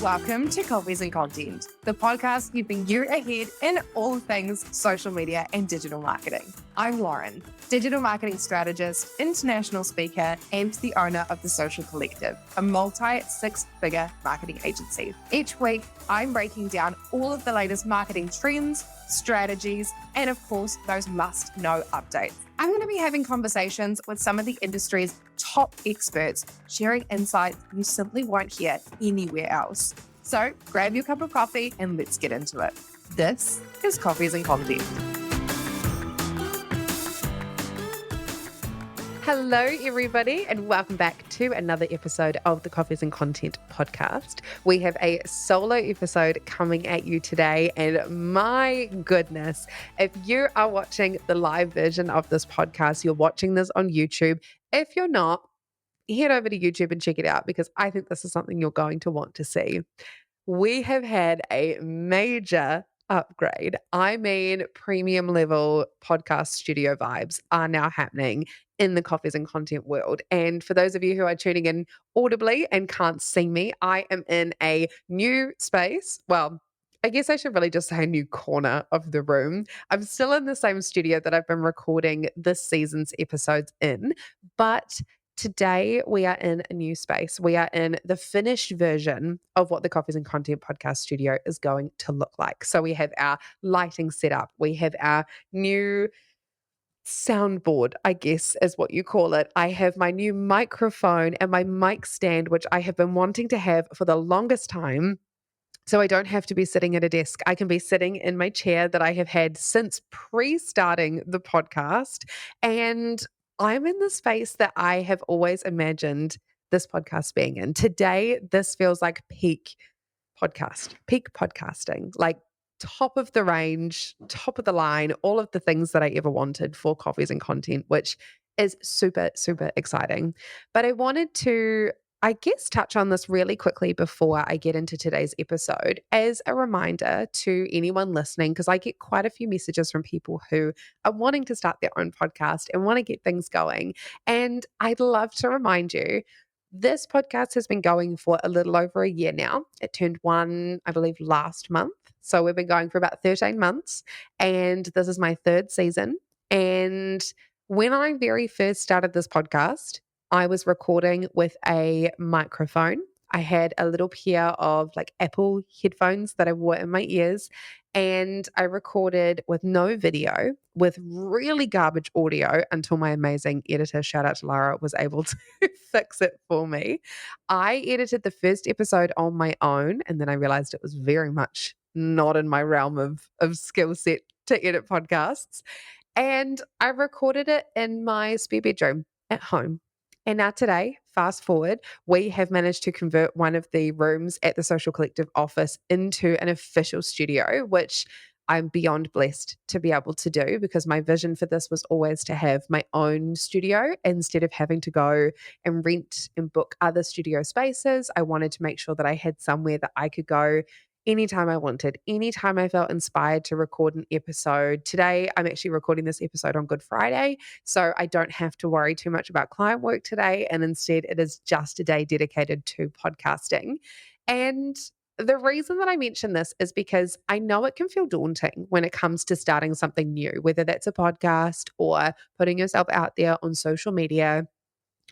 Welcome to Coffees and Content, the podcast keeping you ahead in all things social media and digital marketing. I'm Lauren, digital marketing strategist, international speaker, and the owner of The Social Collective, a multi-six-figure marketing agency. Each week, I'm breaking down all of the latest marketing trends, strategies, and of course, those must-know updates. I'm going to be having conversations with some of the industry's top experts, sharing insights you simply won't hear anywhere else. So grab your cup of coffee and let's get into it. This is Coffees and Content. Hello, everybody, and welcome back to another episode of the Coffees and Content podcast. We have a solo episode coming at you today, and my goodness, if you are watching the live version of this podcast, you're watching this on YouTube. If you're not, head over to YouTube and check it out because I think this is something you're going to want to see. We have had a major upgrade. I mean, premium level podcast studio vibes are now happening in the Coffees and Content world. And for those of you who are tuning in audibly and can't see me, I am in a new space. Well, I guess I should really just say a new corner of the room. I'm still in the same studio that I've been recording this season's episodes in, but today we are in a new space. We are in the finished version of what the Coffees and Content podcast studio is going to look like. So we have our lighting set up. We have our new soundboard, I guess is what you call it. I have my new microphone and my mic stand, which I have been wanting to have for the longest time. So I don't have to be sitting at a desk. I can be sitting in my chair that I have had since pre-starting the podcast. And I'm in the space that I have always imagined this podcast being in. Today, this feels like peak podcasting, like top of the range, top of the line, all of the things that I ever wanted for Coffees and Content, which is super, super exciting. But I wanted to, I guess, touch on this really quickly before I get into today's episode as a reminder to anyone listening, because I get quite a few messages from people who are wanting to start their own podcast and want to get things going. And I'd love to remind you, this podcast has been going for a little over a year now. It turned one, I believe, last month. So we've been going for about 13 months, and this is my third season. And when I very first started this podcast, I was recording with a microphone. I had a little pair of like Apple headphones that I wore in my ears, and I recorded with no video, with really garbage audio until my amazing editor, shout out to Lara, was able to fix it for me. I edited the first episode on my own, and then I realized it was very much not in my realm of skill set to edit podcasts. And I recorded it in my spare bedroom at home. And now today, fast forward, we have managed to convert one of the rooms at the Social Collective office into an official studio, which I'm beyond blessed to be able to do because my vision for this was always to have my own studio instead of having to go and rent and book other studio spaces. I wanted to make sure that I had somewhere that I could go anytime I wanted, anytime I felt inspired to record an episode. Today, I'm actually recording this episode on Good Friday, so I don't have to worry too much about client work today. And instead, it is just a day dedicated to podcasting. And the reason that I mention this is because I know it can feel daunting when it comes to starting something new, whether that's a podcast or putting yourself out there on social media,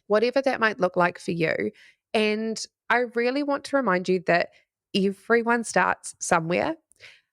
whatever that might look like for you. And I really want to remind you that everyone starts somewhere.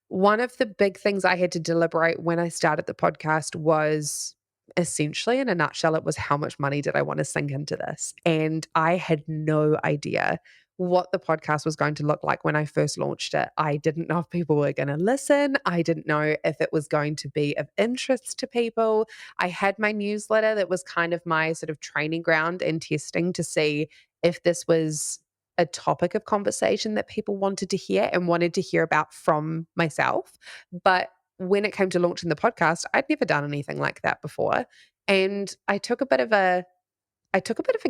One of the big things I had to deliberate when I started the podcast was essentially, in a nutshell, it was how much money did I want to sink into this? And I had no idea what the podcast was going to look like when I first launched it. I didn't know if people were going to listen. I didn't know if it was going to be of interest to people. I had my newsletter that was kind of my sort of training ground and testing to see if this was a topic of conversation that people wanted to hear and wanted to hear about from myself. But when it came to launching the podcast, I'd never done anything like that before. And I took a bit of a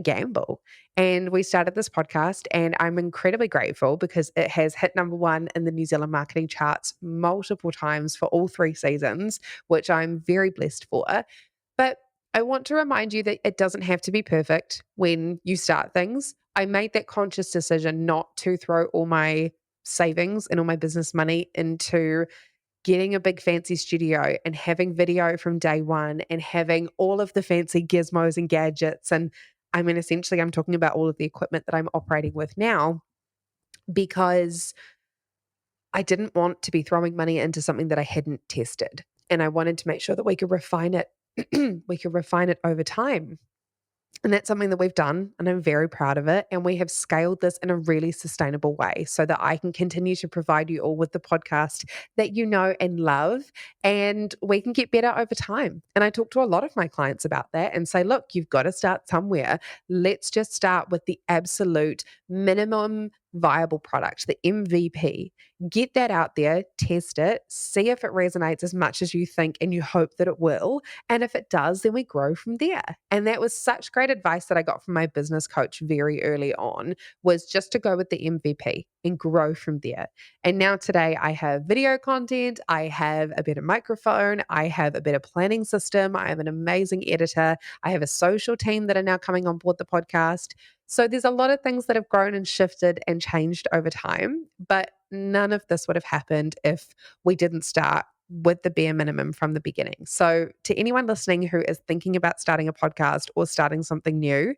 gamble, and we started this podcast, and I'm incredibly grateful because it has hit number one in the New Zealand marketing charts multiple times for all 3 seasons, which I'm very blessed for. But I want to remind you that it doesn't have to be perfect when you start things. I made that conscious decision not to throw all my savings and all my business money into getting a big fancy studio and having video from day one and having all of the fancy gizmos and gadgets. And I mean, essentially, I'm talking about all of the equipment that I'm operating with now because I didn't want to be throwing money into something that I hadn't tested. And I wanted to make sure that we could refine it. We could refine it over time. And that's something that we've done, and I'm very proud of it. And we have scaled this in a really sustainable way so that I can continue to provide you all with the podcast that you know and love, and we can get better over time. And I talk to a lot of my clients about that and say, look, you've got to start somewhere. Let's just start with the absolute minimum viable product, the MVP. Get that out there, test it, see if it resonates as much as you think and you hope that it will. And if it does, then we grow from there. And that was such great advice that I got from my business coach very early on, was just to go with the MVP and grow from there. And now today I have video content, I have a better microphone, I have a better planning system, I have an amazing editor, I have a social team that are now coming on board the podcast. So there's a lot of things that have grown and shifted and changed over time, but none of this would have happened if we didn't start with the bare minimum from the beginning. So, to anyone listening who is thinking about starting a podcast or starting something new,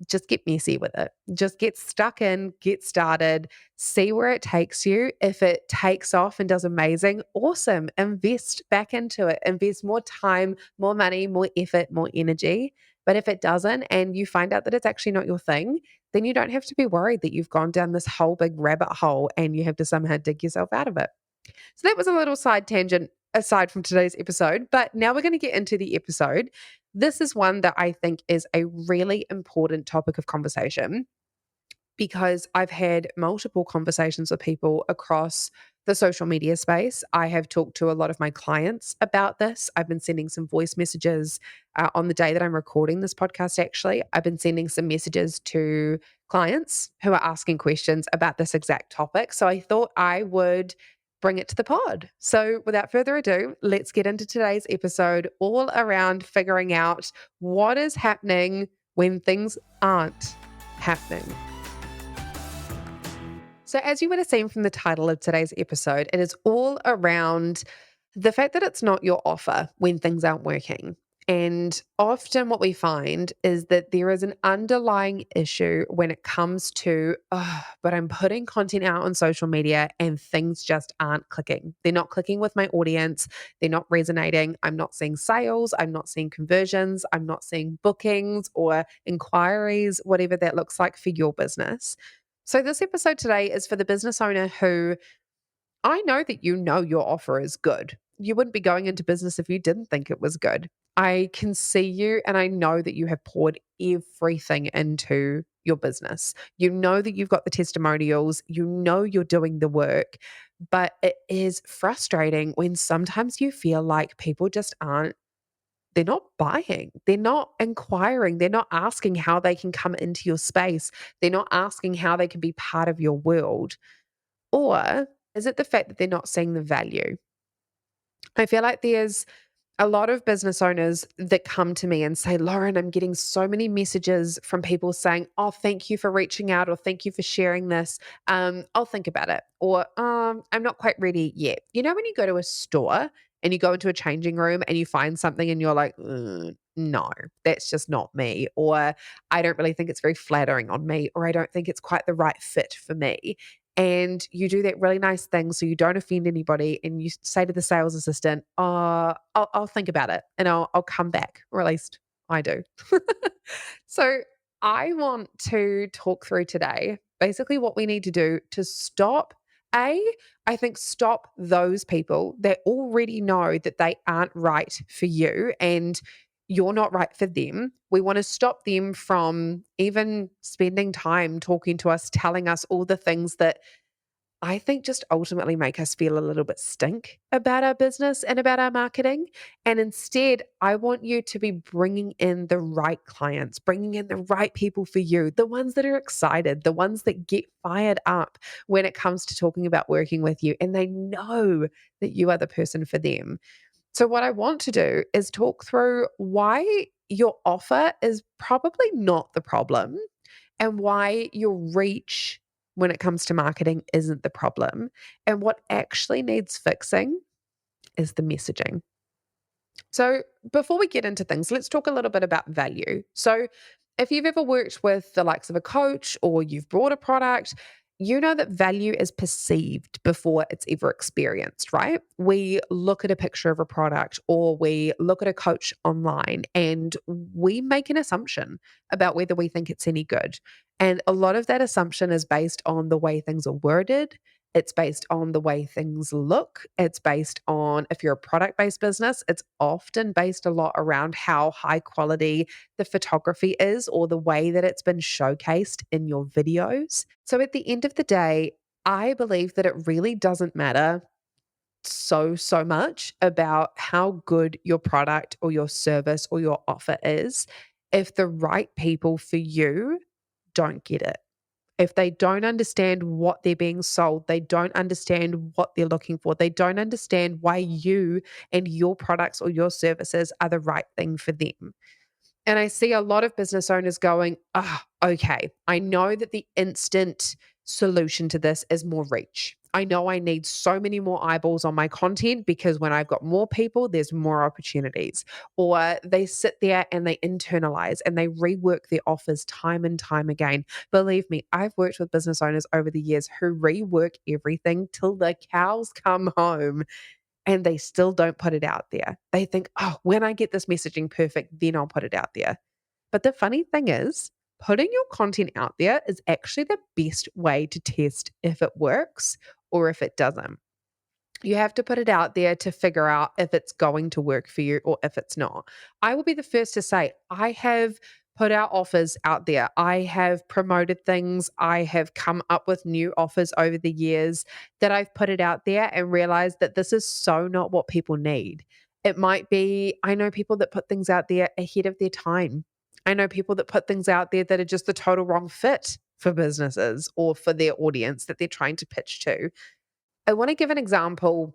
just get messy with it. Just get stuck in, get started, see where it takes you. If it takes off and does amazing, awesome. Invest back into it. Invest more time, more money, more effort, more energy. But if it doesn't and you find out that it's actually not your thing, then you don't have to be worried that you've gone down this whole big rabbit hole and you have to somehow dig yourself out of it. So that was a little side tangent aside from today's episode, but now we're going to get into the episode. This is one that I think is a really important topic of conversation because I've had multiple conversations with people across the social media space. I have talked to a lot of my clients about this. I've been sending some voice messages on the day that I'm recording this podcast, actually. I've been sending some messages to clients who are asking questions about this exact topic. So I thought I would bring it to the pod. So without further ado, let's get into today's episode all around figuring out what is happening when things aren't happening. So, as you would have seen from the title of today's episode, it is all around the fact that it's not your offer when things aren't working. And often, what we find is that there is an underlying issue when it comes to, oh, but I'm putting content out on social media and things just aren't clicking. They're not clicking with my audience. They're not resonating. I'm not seeing sales. I'm not seeing conversions. I'm not seeing bookings or inquiries, whatever that looks like for your business. So, this episode today is for the business owner who I know that you know your offer is good. You wouldn't be going into business if you didn't think it was good. I can see you and I know that you have poured everything into your business. You know that you've got the testimonials, you know you're doing the work, but it is frustrating when sometimes you feel like people just aren't, they're not buying, they're not inquiring, they're not asking how they can come into your space, they're not asking how they can be part of your world. Or is it the fact that they're not seeing the value? I feel like there's a lot of business owners that come to me and say, Lauren, I'm getting so many messages from people saying, oh, thank you for reaching out, or thank you for sharing this. I'll think about it. Or I'm not quite ready yet. You know, when you go to a store and you go into a changing room and you find something and you're like, no, that's just not me. Or I don't really think it's very flattering on me. Or I don't think it's quite the right fit for me. And you do that really nice thing so you don't offend anybody, and you say to the sales assistant, I'll think about it and I'll come back, or at least I do. So I want to talk through today basically what we need to do to stop. I think stop those people that already know that they aren't right for you and you're not right for them. We want to stop them from even spending time talking to us, telling us all the things that I think just ultimately make us feel a little bit stink about our business and about our marketing. And instead, I want you to be bringing in the right clients, bringing in the right people for you, the ones that are excited, the ones that get fired up when it comes to talking about working with you, and they know that you are the person for them. So, what I want to do is talk through why your offer is probably not the problem and why your reach when it comes to marketing isn't the problem. And what actually needs fixing is the messaging. So, before we get into things, let's talk a little bit about value. So, if you've ever worked with the likes of a coach or you've brought a product, you know that value is perceived before it's ever experienced, right? We look at a picture of a product or we look at a coach online and we make an assumption about whether we think it's any good. And a lot of that assumption is based on the way things are worded, it's based on the way things look. It's based on, if you're a product based business, it's often based a lot around how high quality the photography is or the way that it's been showcased in your videos. So at the end of the day, I believe that it really doesn't matter so much about how good your product or your service or your offer is if the right people for you don't get it. If they don't understand what they're being sold, they don't understand what they're looking for, they don't understand why you and your products or your services are the right thing for them. And I see a lot of business owners going, okay, I know that the instant solution to this is more reach. I know I need so many more eyeballs on my content because when I've got more people, there's more opportunities. Or they sit there and they internalize and they rework their offers time and time again. Believe me, I've worked with business owners over the years who rework everything till the cows come home and they still don't put it out there. They think, oh, when I get this messaging perfect, then I'll put it out there. But the funny thing is, putting your content out there is actually the best way to test if it works or if it doesn't. You have to put it out there to figure out if it's going to work for you or if it's not. I will be the first to say, I have put our offers out there. I have promoted things. I have come up with new offers over the years that I've put it out there and realized that this is so not what people need. It might be, I know people that put things out there ahead of their time. I know people that put things out there that are just the total wrong fit for businesses or for their audience that they're trying to pitch to. I want to give an example.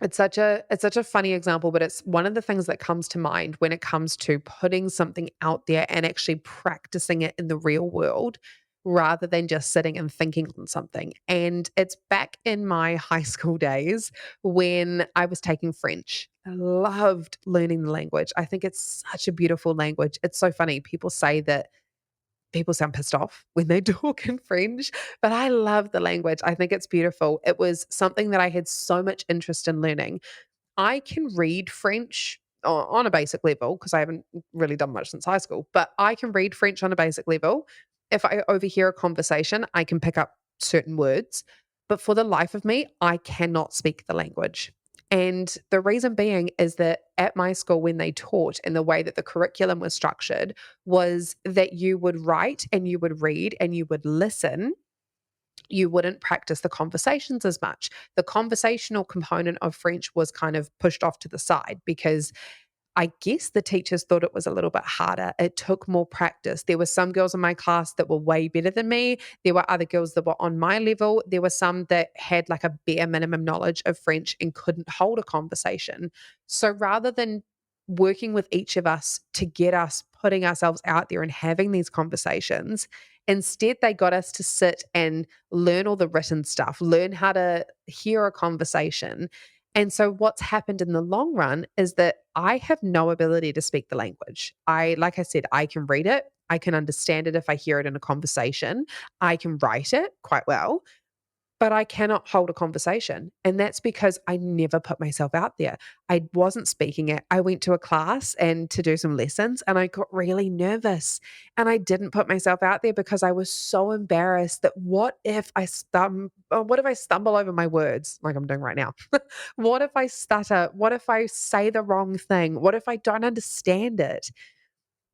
It's such a funny example, but it's one of the things that comes to mind when it comes to putting something out there and actually practicing it in the real world rather than just sitting and thinking on something. And it's back in my high school days when I was taking French. I loved learning the language. I think it's such a beautiful language. It's so funny. People say that people sound pissed off when they talk in French, but I love the language. I think it's beautiful. It was something that I had so much interest in learning. I can read French on a basic level because I haven't really done much since high school, but I can read French on a basic level. If I overhear a conversation, I can pick up certain words. But for the life of me, I cannot speak the language. And the reason being is that at my school, when they taught and the way that the curriculum was structured, was that you would write and you would read and you would listen. You wouldn't practice the conversations as much. The conversational component of French was kind of pushed off to the side because I guess the teachers thought it was a little bit harder. It took more practice. There were some girls in my class that were way better than me. There were other girls that were on my level. There were some that had like a bare minimum knowledge of French and couldn't hold a conversation. So rather than working with each of us to get us putting ourselves out there and having these conversations, instead they got us to sit and learn all the written stuff, learn how to hear a conversation. And so what's happened in the long run is that I have no ability to speak the language. Like I said, I can read it. I can understand it if I hear it in a conversation. I can write it quite well, but I cannot hold a conversation. And that's because I never put myself out there. I wasn't speaking it. I went to a class and to do some lessons and I got really nervous and I didn't put myself out there because I was so embarrassed that what if I stumble over my words like I'm doing right now? What if I stutter? What if I say the wrong thing? What if I don't understand it?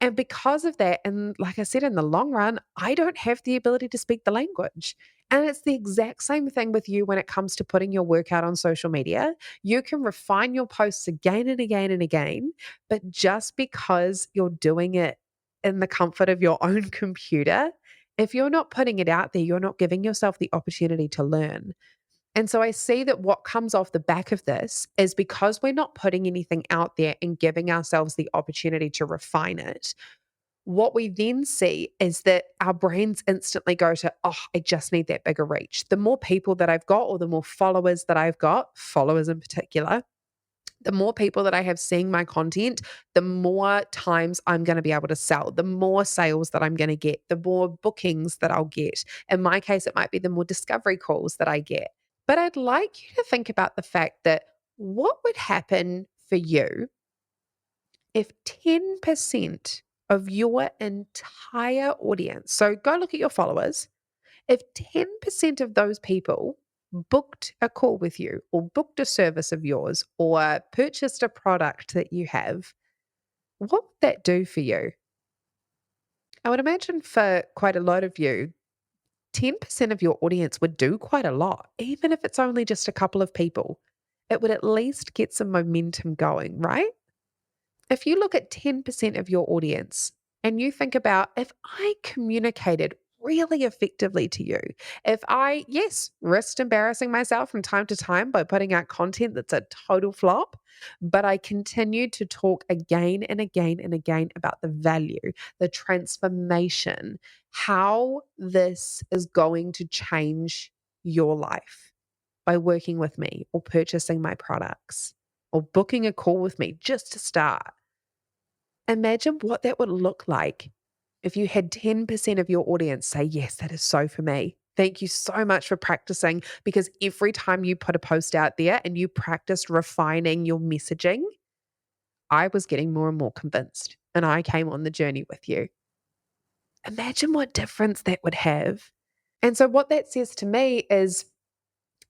And because of that, and like I said, in the long run, I don't have the ability to speak the language. And it's the exact same thing with you when it comes to putting your work out on social media. You can refine your posts again and again and again, but just because you're doing it in the comfort of your own computer, if you're not putting it out there, you're not giving yourself the opportunity to learn. And so I see that what comes off the back of this is because we're not putting anything out there and giving ourselves the opportunity to refine it, what we then see is that our brains instantly go to, oh, I just need that bigger reach. The more people that I've got, or the more followers that I've got, followers in particular, the more people that I have seeing my content, the more times I'm going to be able to sell, the more sales that I'm going to get, the more bookings that I'll get. In my case, it might be the more discovery calls that I get. But I'd like you to think about the fact that what would happen for you if 10% of your entire audience, so go look at your followers, if 10% of those people booked a call with you or booked a service of yours or purchased a product that you have, what would that do for you? I would imagine for quite a lot of you, 10% of your audience would do quite a lot, even if it's only just a couple of people. It would at least get some momentum going, right? If you look at 10% of your audience and you think about, if I communicated really effectively to you, if I, yes, risked embarrassing myself from time to time by putting out content that's a total flop, but I continued to talk again and again and again about the value, the transformation, how this is going to change your life by working with me or purchasing my products or booking a call with me just to start. Imagine what that would look like if you had 10% of your audience say, yes, that is so for me. Thank you so much for practicing, because every time you put a post out there and you practiced refining your messaging, I was getting more and more convinced and I came on the journey with you. Imagine what difference that would have. And so, what that says to me is,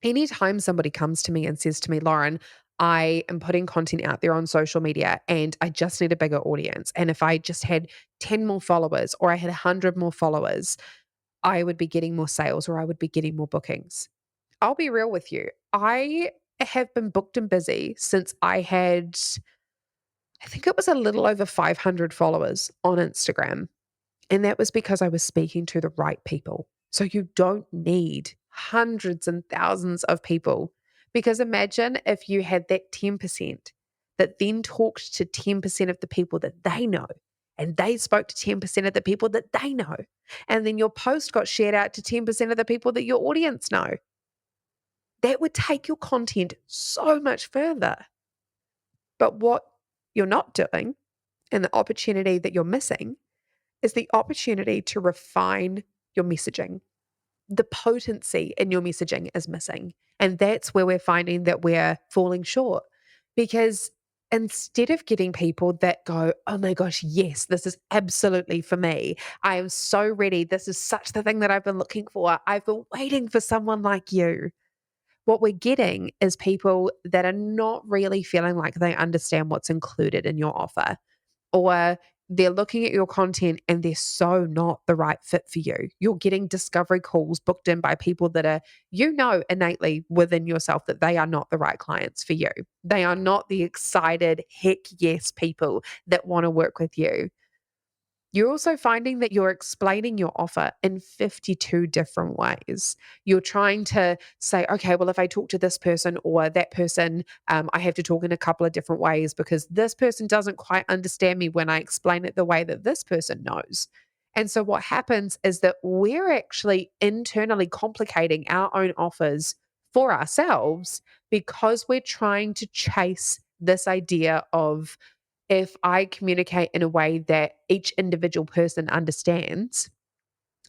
anytime somebody comes to me and says to me, Lauren, I am putting content out there on social media and I just need a bigger audience. And if I just had 10 more followers or I had 100 more followers, I would be getting more sales or I would be getting more bookings. I'll be real with you. I have been booked and busy since I had, I think it was a little over 500 followers on Instagram. And that was because I was speaking to the right people. So you don't need hundreds and thousands of people. Because imagine if you had that 10% that then talked to 10% of the people that they know, and they spoke to 10% of the people that they know. And then your post got shared out to 10% of the people that your audience know. That would take your content so much further. But what you're not doing, and the opportunity that you're missing, is the opportunity to refine your messaging. The potency in your messaging is missing. And that's where we're finding that we're falling short. Because instead of getting people that go, oh my gosh, yes, this is absolutely for me. I am so ready. This is such the thing that I've been looking for. I've been waiting for someone like you. What we're getting is people that are not really feeling like they understand what's included in your offer, or they're looking at your content and they're so not the right fit for you. You're getting discovery calls booked in by people that are, innately within yourself that they are not the right clients for you. They are not the excited, heck yes people that want to work with you. You're also finding that you're explaining your offer in 52 different ways. You're trying to say, okay, well, if I talk to this person or that person, I have to talk in a couple of different ways because this person doesn't quite understand me when I explain it the way that this person knows. And so what happens is that we're actually internally complicating our own offers for ourselves because we're trying to chase this idea of, if I communicate in a way that each individual person understands,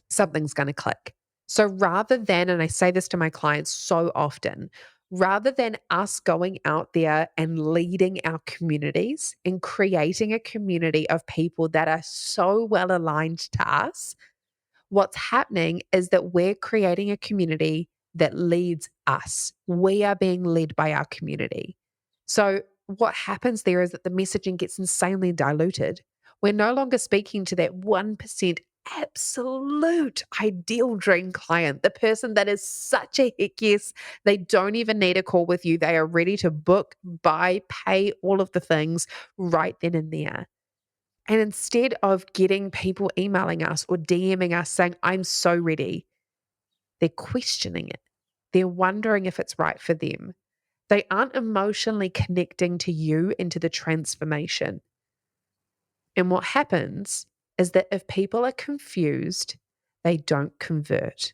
something's going to click. So rather than, and I say this to my clients so often, rather than us going out there and leading our communities and creating a community of people that are so well aligned to us, what's happening is that we're creating a community that leads us. We are being led by our community. So, what happens there is that the messaging gets insanely diluted. We're no longer speaking to that 1% absolute ideal dream client, the person that is such a heck yes. They don't even need a call with you. They are ready to book, buy, pay, all of the things right then and there. And instead of getting people emailing us or DMing us saying, I'm so ready, they're questioning it. They're wondering if it's right for them. They aren't emotionally connecting to you into the transformation. And what happens is that if people are confused, they don't convert.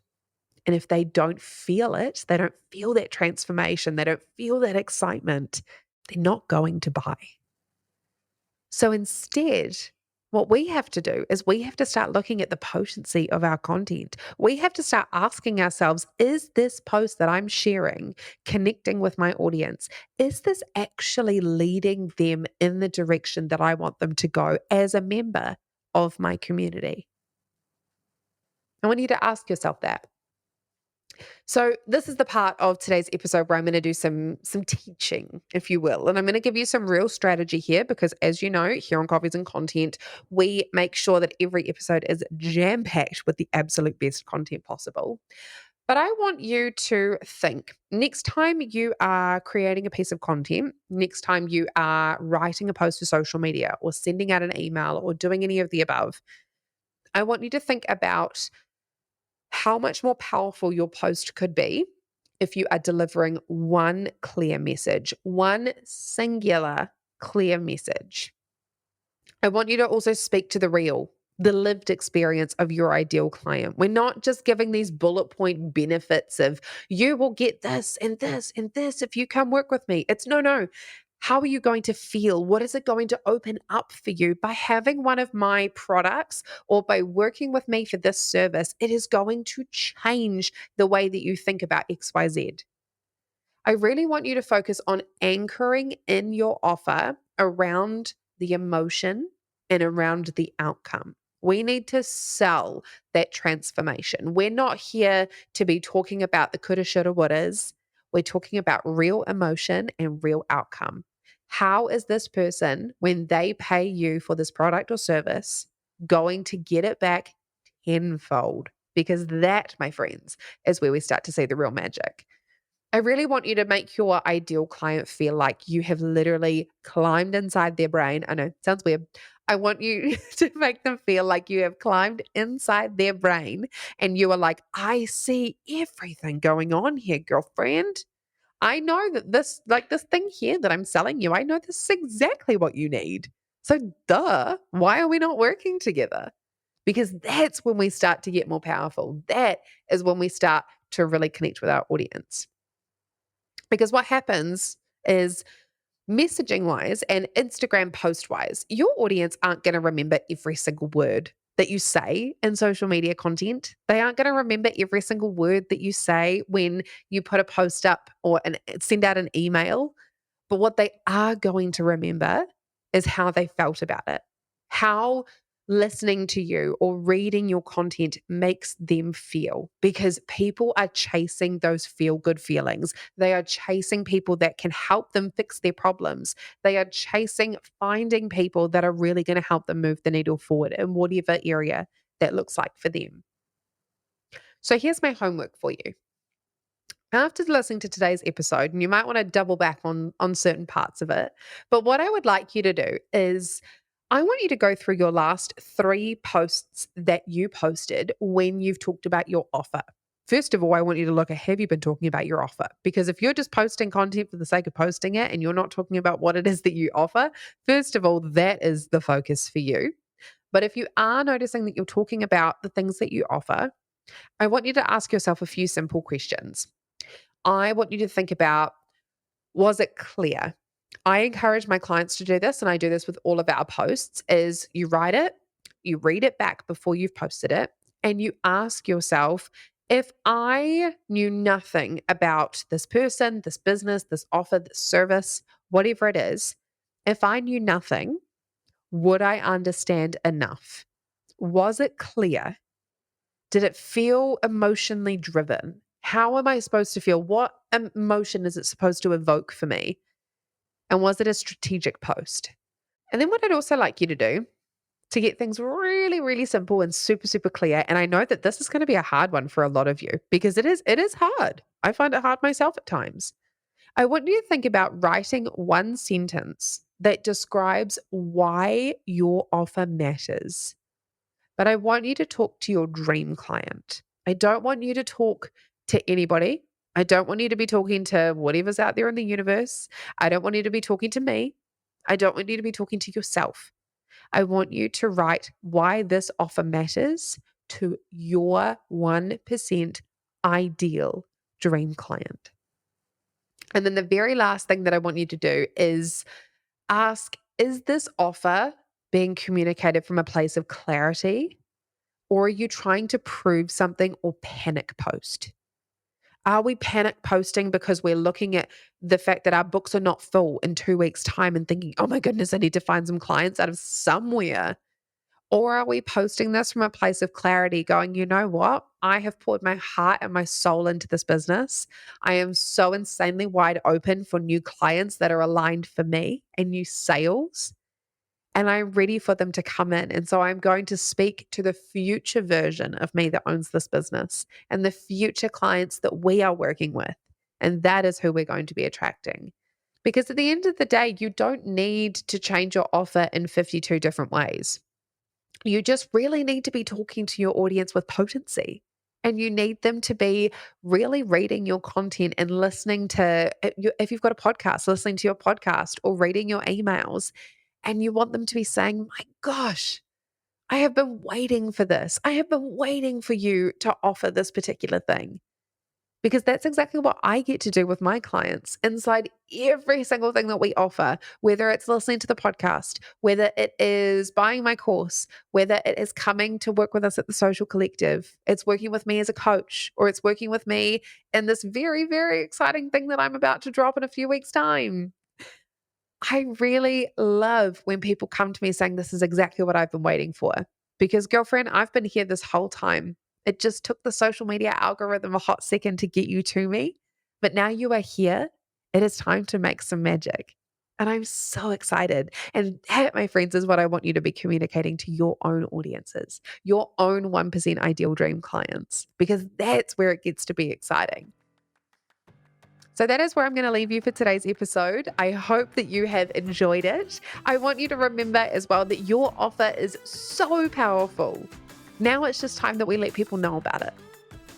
And if they don't feel it, they don't feel that transformation, they don't feel that excitement, they're not going to buy. So instead, what we have to do is we have to start looking at the potency of our content. We have to start asking ourselves, is this post that I'm sharing connecting with my audience? Is this actually leading them in the direction that I want them to go as a member of my community? I want you to ask yourself that. So this is the part of today's episode where I'm going to do some teaching, if you will. And I'm going to give you some real strategy here because as you know, here on Coffees and Content, we make sure that every episode is jam-packed with the absolute best content possible. But I want you to think next time you are creating a piece of content, next time you are writing a post to social media or sending out an email or doing any of the above, I want you to think about how much more powerful your post could be if you are delivering one clear message, one singular clear message. I want you to also speak to the lived experience of your ideal client. We're not just giving these bullet point benefits of you will get this and this and this if you come work with me. It's no. How are you going to feel? What is it going to open up for you by having one of my products or by working with me for this service? It is going to change the way that you think about XYZ. I really want you to focus on anchoring in your offer around the emotion and around the outcome. We need to sell that transformation. We're not here to be talking about the coulda, shoulda, wouldas. We're talking about real emotion and real outcome. How is this person, when they pay you for this product or service, going to get it back tenfold? Because that, my friends, is where we start to see the real magic. I really want you to make your ideal client feel like you have literally climbed inside their brain. I know, it sounds weird. I want you to make them feel like you have climbed inside their brain and you are like, I see everything going on here, girlfriend. I know that this thing here that I'm selling you, I know this is exactly what you need. So, duh, why are we not working together? Because that's when we start to get more powerful. That is when we start to really connect with our audience. Because what happens is messaging wise and Instagram post wise, your audience aren't going to remember every single word that you say in social media content. They aren't going to remember every single word that you say when you put a post up or send out an email. But what they are going to remember is how they felt about it, how listening to you or reading your content makes them feel, because people are chasing those feel good feelings. They are chasing people that can help them fix their problems. They are chasing finding people that are really going to help them move the needle forward in whatever area that looks like for them. So here's my homework for you. After listening to today's episode, and you might want to double back on certain parts of it, but what I would like you to do is I want you to go through your last 3 posts that you posted when you've talked about your offer. First of all, I want you to look at, have you been talking about your offer? Because if you're just posting content for the sake of posting it and you're not talking about what it is that you offer, first of all, that is the focus for you. But if you are noticing that you're talking about the things that you offer, I want you to ask yourself a few simple questions. I want you to think about, was it clear? I encourage my clients to do this, and I do this with all of our posts, is you write it, you read it back before you've posted it, and you ask yourself, if I knew nothing about this person, this business, this offer, this service, whatever it is, if I knew nothing, would I understand enough? Was it clear? Did it feel emotionally driven? How am I supposed to feel? What emotion is it supposed to evoke for me? And was it a strategic post? And then what I'd also like you to do to get things really, really simple and super, super clear. And I know that this is going to be a hard one for a lot of you because it is hard. I find it hard myself at times. I want you to think about writing one sentence that describes why your offer matters. But I want you to talk to your dream client. I don't want you to talk to anybody. I don't want you to be talking to whatever's out there in the universe. I don't want you to be talking to me. I don't want you to be talking to yourself. I want you to write why this offer matters to your 1% ideal dream client. And then the very last thing that I want you to do is ask, is this offer being communicated from a place of clarity, or are you trying to prove something or panic post? Are we panic posting because we're looking at the fact that our books are not full in 2 weeks' time and thinking, oh my goodness, I need to find some clients out of somewhere? Or are we posting this from a place of clarity, going, you know what? I have poured my heart and my soul into this business. I am so insanely wide open for new clients that are aligned for me and new sales. And I'm ready for them to come in. And so I'm going to speak to the future version of me that owns this business and the future clients that we are working with. And that is who we're going to be attracting. Because at the end of the day, you don't need to change your offer in 52 different ways. You just really need to be talking to your audience with potency. And you need them to be really reading your content and listening to, if you've got a podcast, listening to your podcast or reading your emails. And you want them to be saying, my gosh, I have been waiting for this. I have been waiting for you to offer this particular thing. Because that's exactly what I get to do with my clients inside every single thing that we offer, whether it's listening to the podcast, whether it is buying my course, whether it is coming to work with us at the Social Collective, it's working with me as a coach, or it's working with me in this very, very exciting thing that I'm about to drop in a few weeks' time. I really love when people come to me saying, this is exactly what I've been waiting for. Because, girlfriend, I've been here this whole time. It just took the social media algorithm a hot second to get you to me. But now you are here. It is time to make some magic. And I'm so excited. And that, my friends, is what I want you to be communicating to your own audiences, your own 1% ideal dream clients, because that's where it gets to be exciting. So that is where I'm going to leave you for today's episode. I hope that you have enjoyed it. I want you to remember as well that your offer is so powerful. Now it's just time that we let people know about it.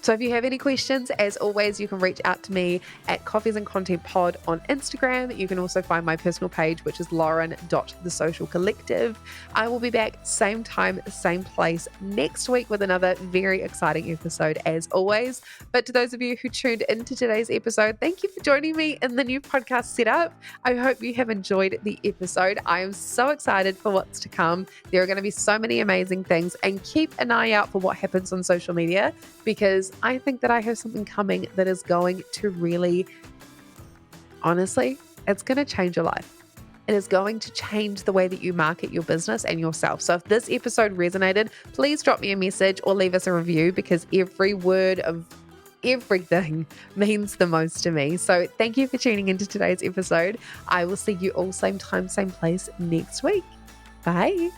So if you have any questions, as always, you can reach out to me at Coffees and Content Pod on Instagram. You can also find my personal page, which is lauren.thesocialcollective. I will be back same time, same place next week with another very exciting episode as always. But to those of you who tuned into today's episode, thank you for joining me in the new podcast setup. I hope you have enjoyed the episode. I am so excited for what's to come. There are going to be so many amazing things, and keep an eye out for what happens on social media, because I think that I have something coming that is going to really, honestly, it's going to change your life. It is going to change the way that you market your business and yourself. So if this episode resonated, please drop me a message or leave us a review, because every word of everything means the most to me. So thank you for tuning into today's episode. I will see you all same time, same place next week. Bye.